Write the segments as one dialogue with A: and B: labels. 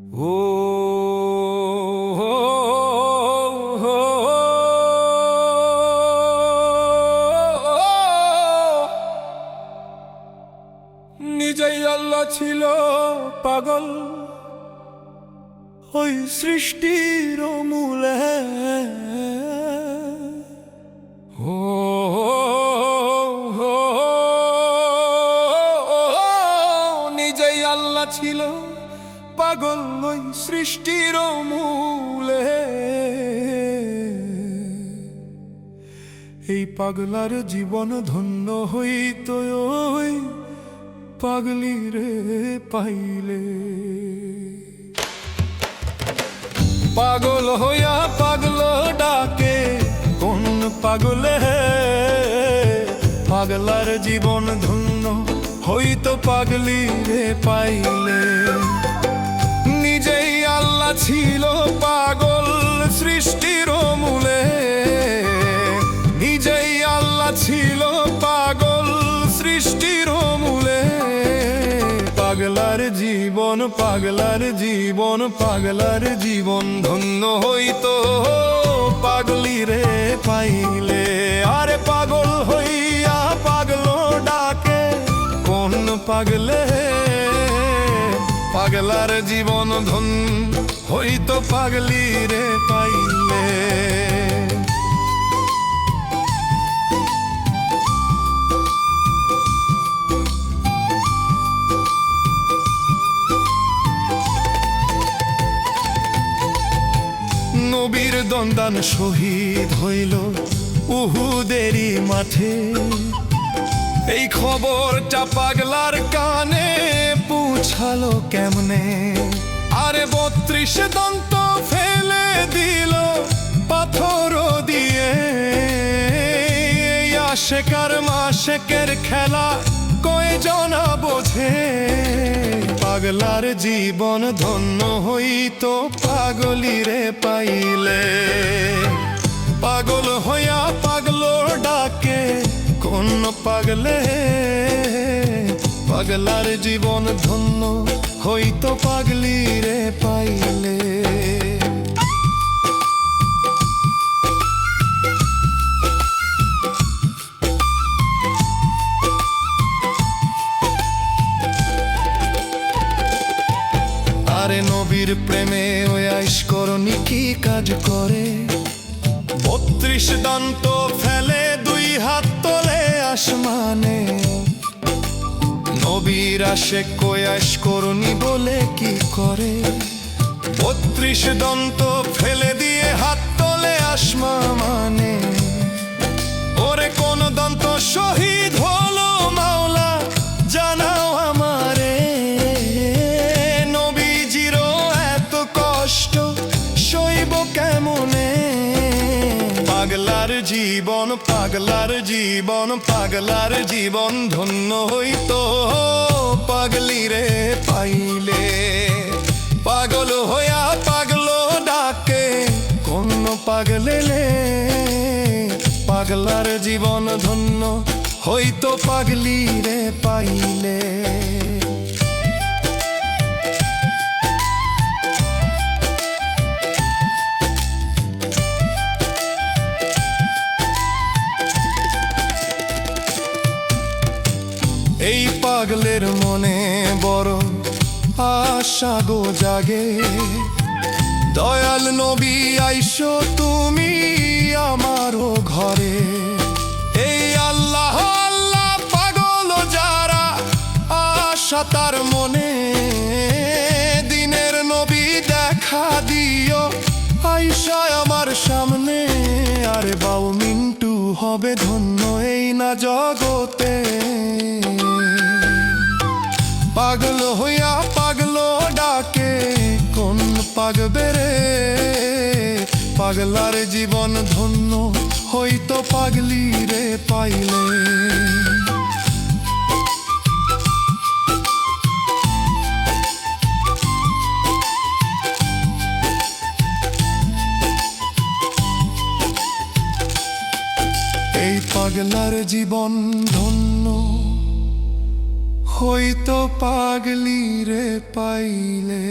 A: ও নিজেই আল্লাহ ছিল পাগল ওই সৃষ্টির মূলে। ও নিজেই আল্লাহ ছিল পাগল ওই সৃষ্টির মূলে। এই পাগলার জীবন ধন্য হইত ওই পাগলি রে পাইলে। পাগল হইয়া পাগল ডাকে কোন পাগলে, পাগলার জীবন ধন্য হইত পাগলি রে পাইলে। নিজেই আল্লাহ ছিল পাগল সৃষ্টির মূলে, নিজেই আল্লাহ ছিল পাগল সৃষ্টির মূলে। পাগলার জীবন পাগলার জীবন পাগলার জীবন ধন্য হইত পাগলি রে পাইলে। আরে পাগল হইয়া পাগল ডাকে কোন পাগলে, পাগলার জীবন ধন্য হইত পাগলি রে পাইলে। নবীর দন্দান শহীদ হইল উহুদেরই মাঠে। এই খবরটা পাগলার কানে পৌঁছালো কেমনে। আরে ৩২ দন্ত ফেলে দিল পাথর দিয়ে। আশেকার মাশেকের খেলা কয়জনা বোঝে। পাগলার জীবন ধন্য হইত পাগলি রে পাইলে। পাগল হইয়া পাগল ডাকে কোন পাগলে, পাগলার জীবন ধন্য হইত পাগলি রে পাইলে। আরে নবীর প্রেমে ওই আইসকরণী কি কাজ করে। ৩২ দন্ত ফেলে ২ হাত তোলে আসমানে। নবীর আশেক কই আইসকরণী বলে কি করে। ৩২ দন্ত ফেলে দিয়ে হাত তোলে আসমানে। ওরে কোন দন্ত শহীদ হলো মাওলা জানাও আমারে। নবীজিরও এত কষ্ট সইব কেমনে। পাগলার জীবন পাগলার জীবন পাগলার জীবন ধন্য হইত পাগলি রে পাইলে। পাগল হইয়া পাগল ডাকে কোন পাগলে, পাগলার জীবন ধন্য হইত পাগলি রে পাইলে। এই পাগলের মনে বড় আশা গো জাগে। দয়াল নবী আইসো তুমি আমারও ঘরে। এই আল্লাহ আল্লাহ পাগল যারা আশা তার মনে। দিনের নবী দেখা দিও আইসা আমার সামনে। আরে বাউ মিন্টু হবে ধন্য এই না জগতে। পাগল হইয়া পাগল ডাকে কোন পাগবে রে, পাগলার জীবন ধন্য হইত পাগলি রে পাইলে। এই পাগলার জীবন ধন্য হয়তো পাগলি রে পাইলে।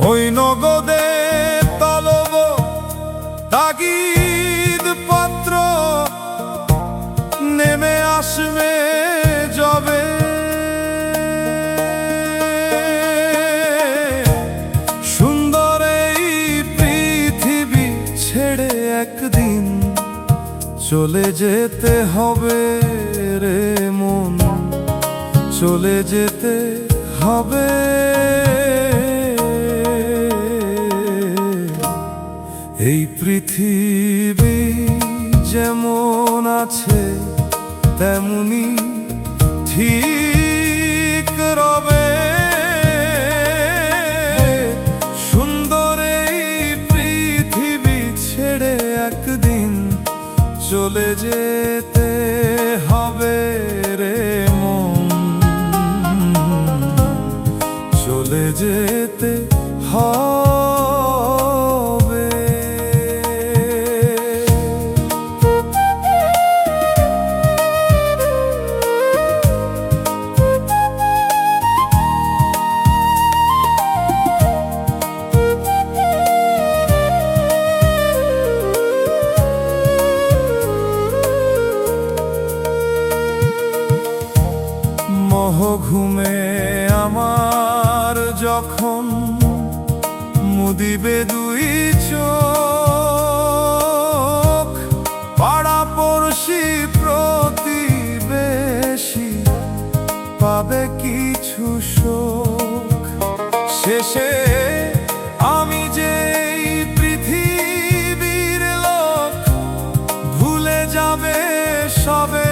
A: ওই নগদে তলব তাগিদ পত্র নেমে আসবে যবে, সুন্দর এই পৃথিবী ছেড়ে একদিন চলে যেতে হবে রে মন, চলে যেতে হবে। এই পৃথিবী যেমন আছে তেমনি ঠিক রবে, সুন্দর এই পৃথিবী ছেড়ে একদিন চলে যেতে হবে রে মন, চলে যেতে হবে। মোহঘুমে আমার যখন মুদিবে দুই চোখ, পাড়া পড়শি প্রতিবেশী পাবে কিছু শোক, শেষে আমি যে এই পৃথিবীর লোক ভুলে যাবে সবে,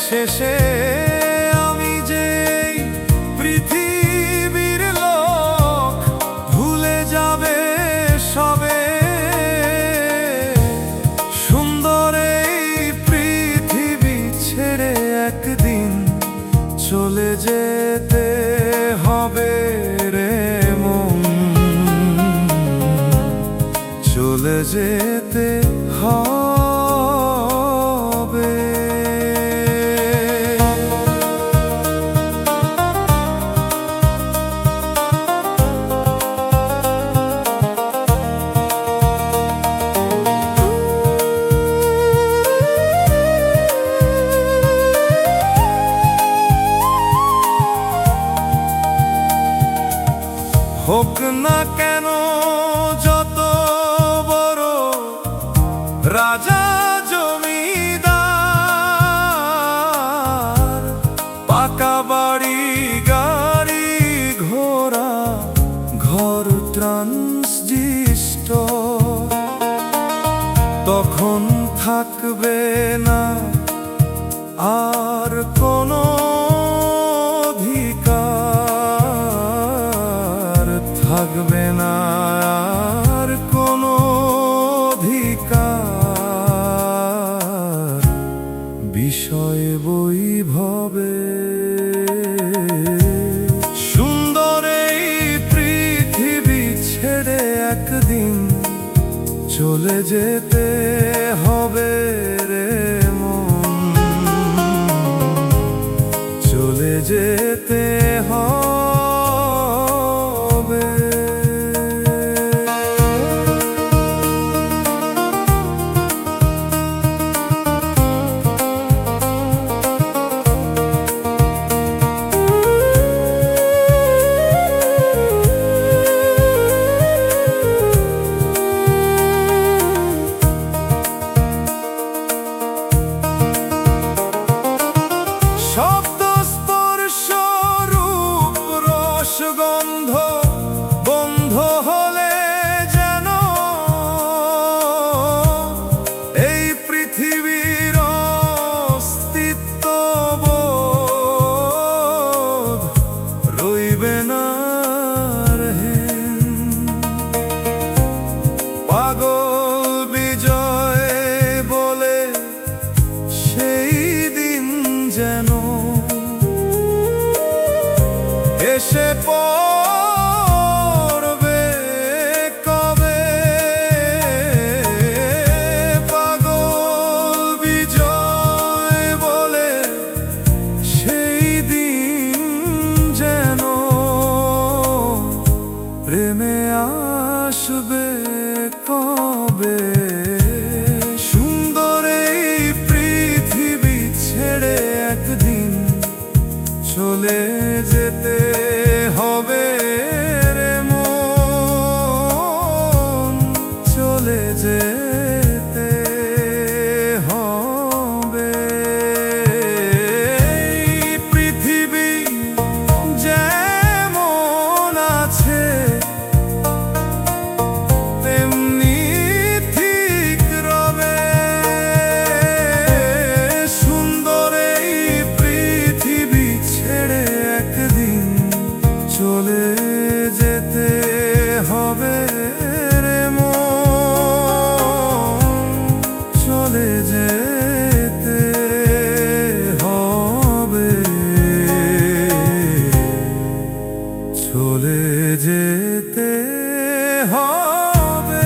A: শেষে চলে যেতে হবে রে মন, চলে যেতে হবে। হোক না কেন যত বড় রাজা জমিদার, পাকা বাড়ি গাড়ি ঘোড়া ঘর ট্রান্সজিস্টর, তখন থাকবে না আর কোনো থাকবে না আর কোনো অধিকার, বিষয় বৈভবে সুন্দর এই পৃথিবী ছেড়ে একদিন চলে যেতে হবে রে মন, চলে যেতে হবে। যেন এসে পড়বে কবে। পাগল বিজয় বলে সেই দিন যেন প্রেমে আসবে কবে। সুন্দর এই পৃথিবী ছেড়ে একদিন চলে যেতে হবে রে মন, চলে যেতে হবে। এই পৃথিবী যেমন আছে তেমনি ঠিক রবে। সুন্দর এই পৃথিবী ছেড়ে একদিন চলে যেতে হবে রে মন, চলে যেতে হবে, চলে যেতে হবে।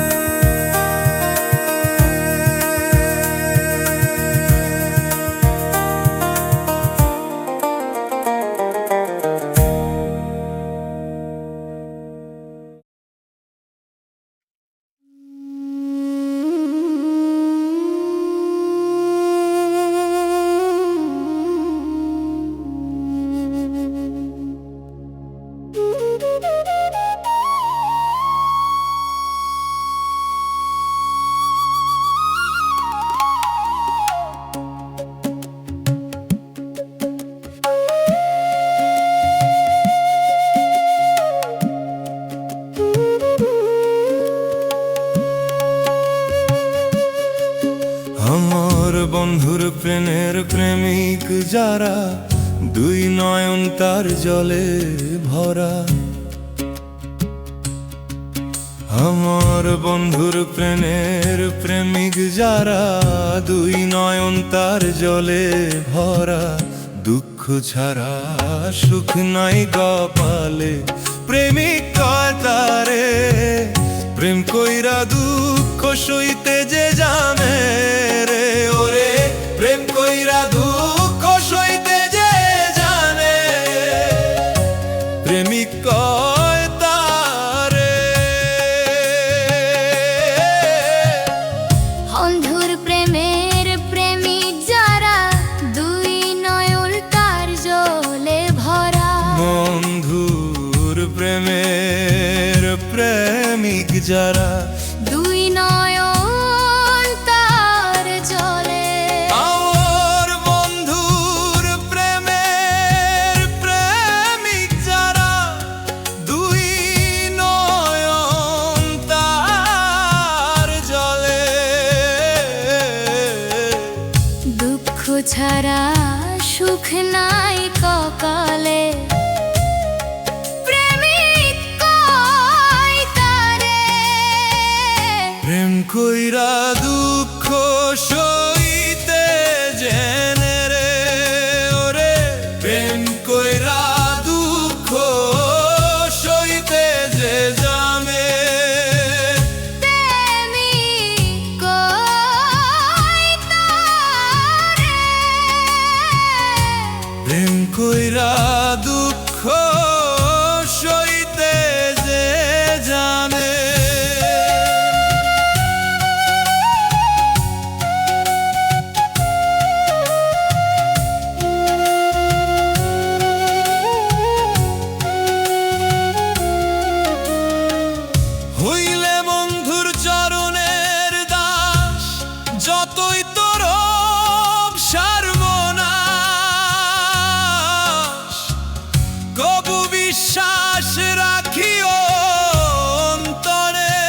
A: আমার বন্ধুর প্রেমের প্রেমিক যারা, দুই নয়ন তার জলে ভরা। আমার বন্ধুর প্রেমের প্রেমিক যারা, দুই নয়ন তার জলে ভরা। দুঃখ ছাড়া সুখ নাই কপালে, প্রেমিক কয় তারে প্রেম কইরা দুঃখ সইতে যে জানে রে। ওরে প্রেম কইরা দুঃখ সইতে যে জানে, প্রেমিক কয় তারে।
B: বন্ধুর প্রেমের প্রেমিক যারা, দুই নয়ন তার জলে ভরা।
A: বন্ধুর প্রেমের প্রেমিক যারা,
B: দুই নয়ন তার জলে।
A: আমার বন্ধুর প্রেমের প্রেমিক যারা, দুই নয়ন তার জলে।
B: দুঃখ ছাড়া সুখ নাই কপালে, প্রেমিক কয় তারে
A: প্রেম কইরা দুঃখ সইতে জেনে রে। ওরে প্রেম কইরা দুঃখ সইতে যে জানে,
B: প্রেমিক কয় তারে।
A: প্রেম কইরা দুঃখ সইতে যে জানে। হইলে বন্ধুর চরণের দাস, যতই তোর সর্বনাশ, কবু বিশ্বাস রাখিও অন্তরে।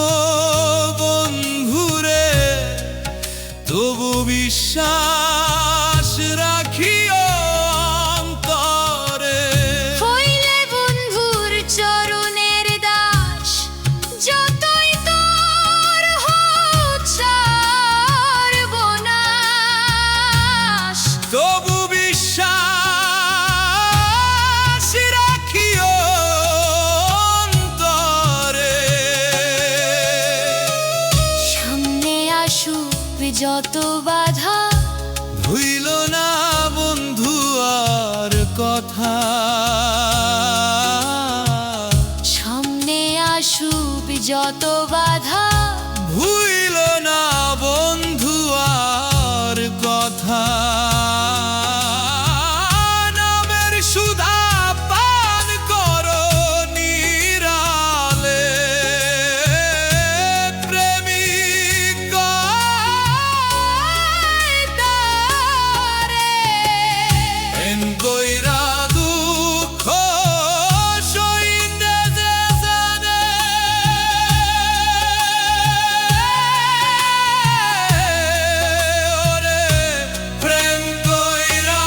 A: ও বন্ধুরে তবু বিশ্বাস রাখিও অন্তরে।
B: হইলে বন্ধুর চরণের দাস, যতই তোর হোক সর্বনাশ, যত বাধা,
A: ভুইল না বন্ধু আর কথা।
B: সামনে আসুক যত বাধা,
A: ভুইল না বন্ধু আর কথা। নামের সুধা পান করো নিরালে, প্রেমিক
B: কয় তারে।
A: এন কইরা দুঃখ সইন্দে যে জানে, ওরে প্রেম কইরা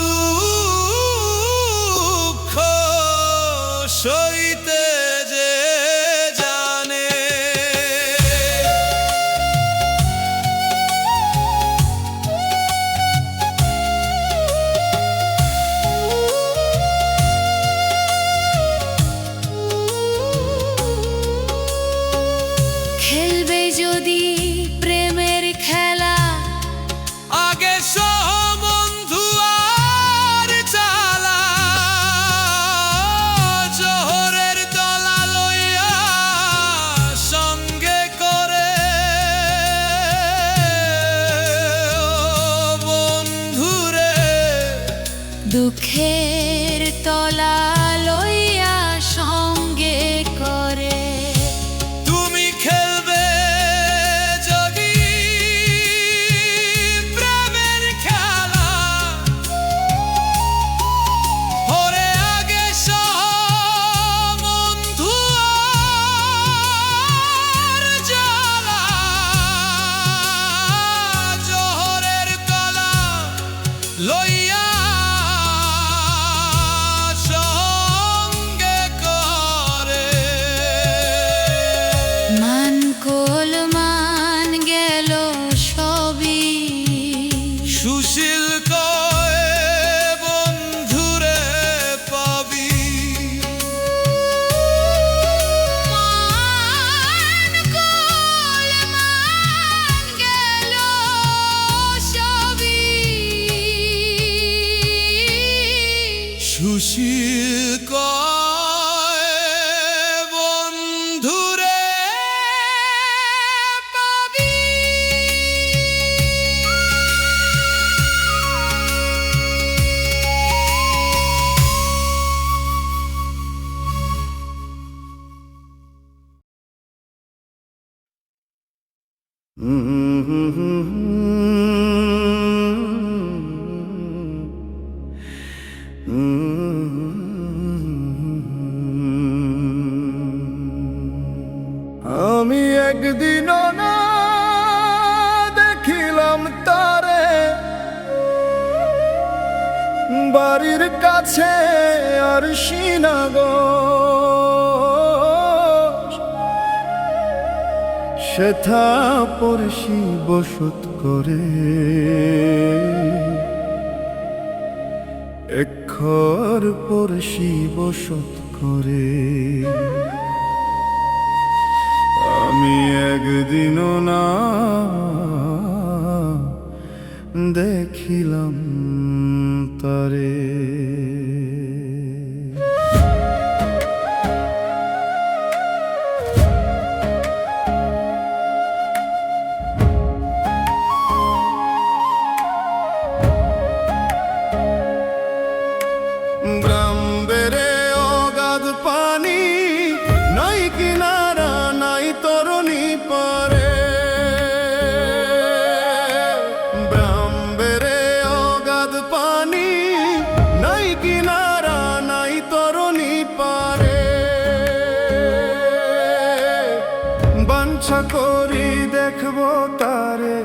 A: দুঃখ সইতে যে জানে।
B: খেলবে যদি প্রেমের খেলা,
A: আগে সহ বন্ধু আর চালা, জোহরের দলা লইয়া সঙ্গে করে। ও বন্ধুরে
B: দুঃখের তলা লইয়া সঙ্গে করে।
A: তুমি খেলবে যদি প্রেমের খেলা, ওরে আগে সহ বন্ধু আর জ্বালা, জোহরের তলা লইয়া সঙ্গে করে।
B: মান কোল মান গেল সবই,
A: সুশীল কয়ে বন্ধুরে পাবি।
B: মান কোল মান গেল সবই।
A: সুশীল কয় বন্ধুরে পাবি। আমি একদিনও না দেখিলাম তারে, বাড়ির কাছে আর সিনাগর, সেথা পড়শি বসত করে। এক্ষর পড়শি বসত করে। আমি একদিনও না দেখিলাম তারে। ব্রাহ্মণেরে অগাধ পানি, নাই কিনারা নাই তরণী পারে। ব্রাহ্মণেরে অগাধ পানি, নাই কিনারা নাই তরণী পারে। বাঞ্ছা করি দেখবো তারে,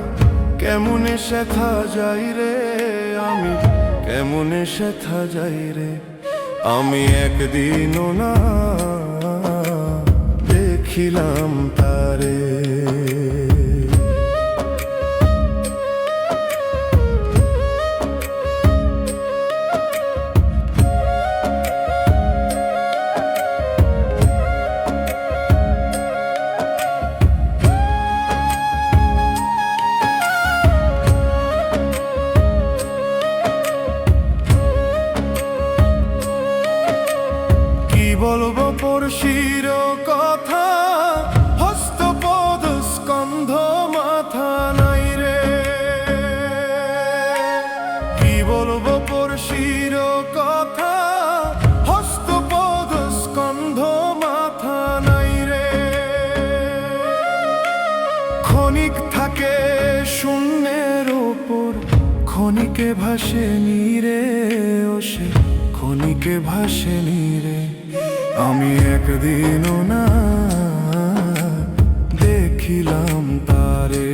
A: কেমনে শেখা যাই রে আমি, কেমনে শেখা যাই রে আমি। একদিনও না দেখিলাম তারে। ক্ষণিকে ভাসে নীরে, ও সে ক্ষণিকে ভাসে নীরে। আমি একদিনও না দেখিলাম তারে।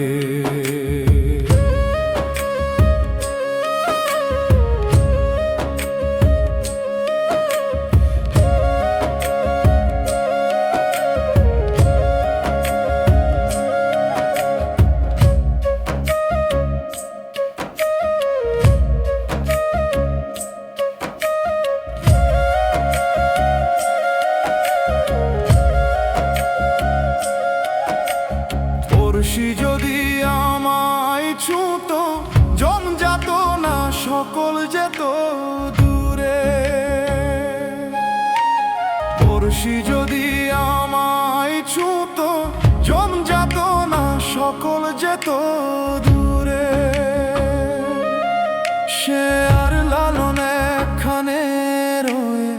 A: পড়শি যদি আমায় ছুঁতো, জমজাত না সকল যেত দূরে। পড়শি যদি আমায় ছুঁতো, জমজাত না সকল যেত দূরে। সে আর লালন একখানে রয়ে,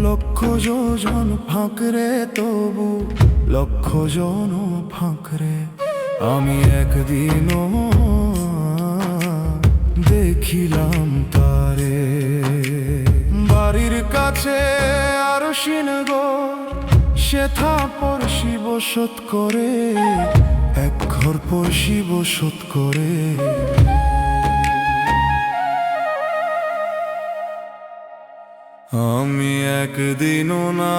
A: লক্ষ যোজন ফাঁকরে তবু লক্ষ জন ফাঁকরে। আমি একদিনও দেখিলাম তারে। বাড়ির কাছে আরো সিনগর, সেথা পড়শি বসত করে, এক ঘর পড়শি বসত করে। আমি একদিনও না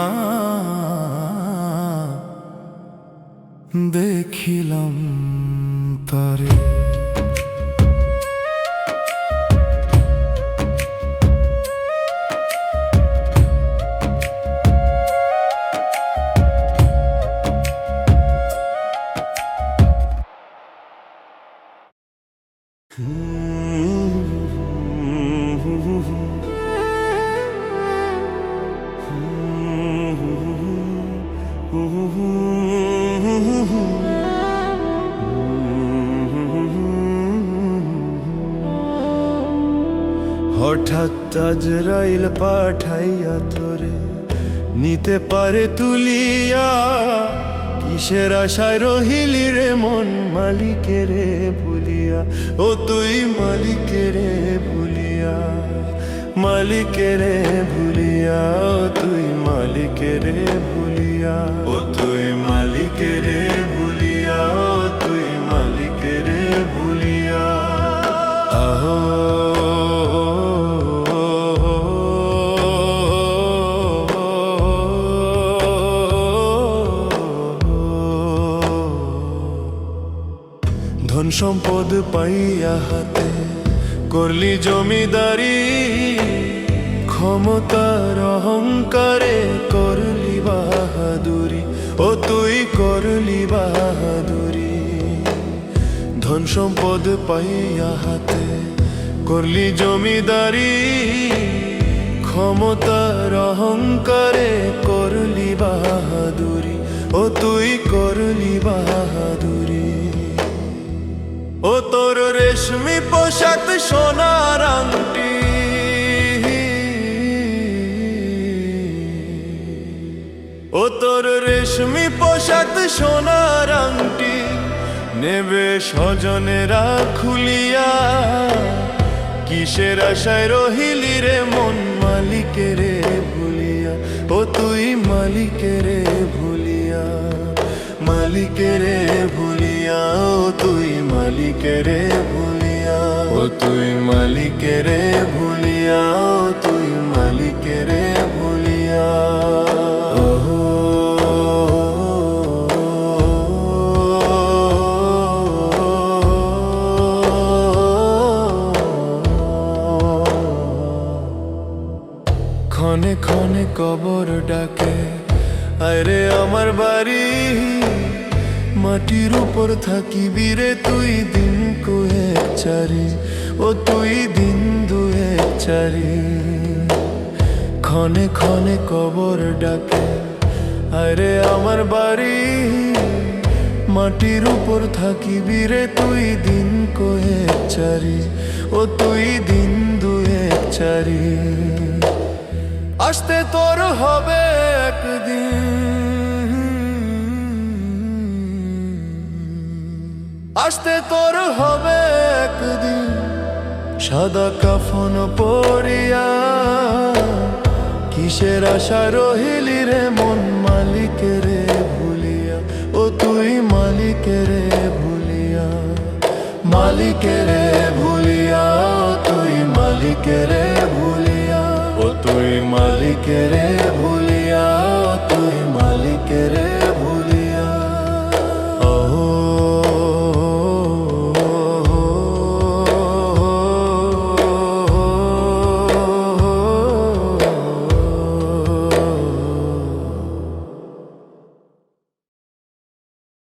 A: দেখিলাম তারে।
C: হঠাৎ আজরাইল পাঠাইয়া তোরে নিতে পারে তুলিয়া। কিসের আশায় রহিলি রে মন মালিকেরে ভুলিয়া। ও তুই মালিকেরে ভুলিয়া, মালিকেরে ভুলিয়া। ও তুই মালিকেরে ভুলিয়া, ও তুই মালিকেরে ভুলিয়া। ও তুই মালিকেরে ভুলিয়া। আহো ধন সম্পদ পাইয়া হাতে করলি জমিদারি। ক্ষমতার অহংকারে করলি বাহাদুরি। ও তুই করলি বাহাদুরি। ধন সম্পদ পাইয়া হাতে করলি জমিদারি। ক্ষমতার অহংকারে করলি বাহাদুরি। ও তুই করলি বাহাদুরি। ও তোর রেশমি পোশাক সোনার আংটি, ও তোর রেশমি পোশাক সোনার আংটি নেবে স্বজনেরা খুলিয়া। কিসের আশায় রহিলি রে মন মালিকেরে ভুলিয়া। ও তুই মালিকেরে ভুলিয়া, মালিকেরে ভুলিয়া। ও তুই মালিকেরে ভুলিয়া, ও তুই মালিকেরে ভুলিয়া। ও তুই মালিকেরে ভুলিয়া। ক্ষণে ক্ষণে কবর ডাকে, আরে আমার বাড়ি। মাটির উপর থাকিবি রে তুই দিন কয়েক চারি। ও তুই দিন দুয়েক চারি। ক্ষণে ক্ষণে কবর ডাকে, আরে আমার বাড়ি। মাটির উপর থাকিবি রে তুই দিন কয়েক চারি। ও তুই দিন দুয়েক চারি। আসতে তোর হবে একদিন, আসতে তোর হবে একদিন। সাদা কাফন পরিয়া কিসের আশা রহিলি রে মন মালিকের ভুলিয়া ও তুই মালিকের ভুলিয়া মালিকের ভুলিয়া ও তুই মালিকের ভুলিয়া ও তুই মালিকের ভুলিয়া